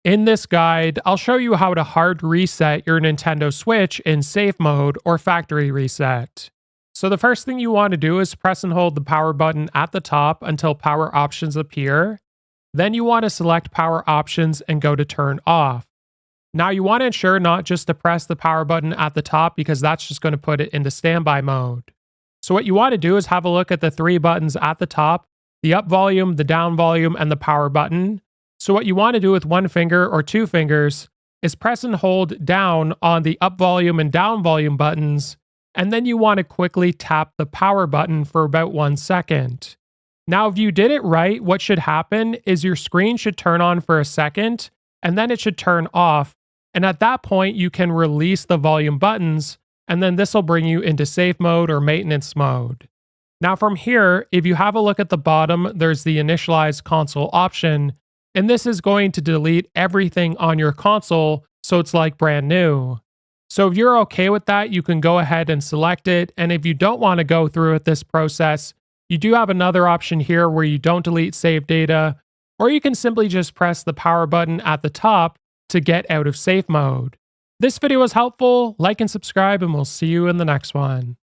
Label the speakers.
Speaker 1: In this guide, I'll show you how to hard reset your Nintendo Switch in safe mode or factory reset. So the first thing you want to do is press and hold the power button at the top until power options appear. Then you want to select power options and go to turn off. Now you want to ensure not just to press the power button at the top because that's just going to put it into standby mode. So what you want to do is have a look at the three buttons at the top, the up volume, the down volume, and the power button. So what you want to do with one finger or two fingers is press and hold down on the up volume and down volume buttons, and then you want to quickly tap the power button for about 1 second. Now, if you did it right, what should happen is your screen should turn on for a second, and then it should turn off. And at that point, you can release the volume buttons, and then this will bring you into safe mode or maintenance mode. Now from here, if you have a look at the bottom, there's the initialize console option, and this is going to delete everything on your console, so it's like brand new. So if you're okay with that, you can go ahead and select it, and if you don't want to go through with this process, you do have another option here where you don't delete save data, or you can simply just press the power button at the top to get out of safe mode. This video was helpful, like and subscribe, and we'll see you in the next one.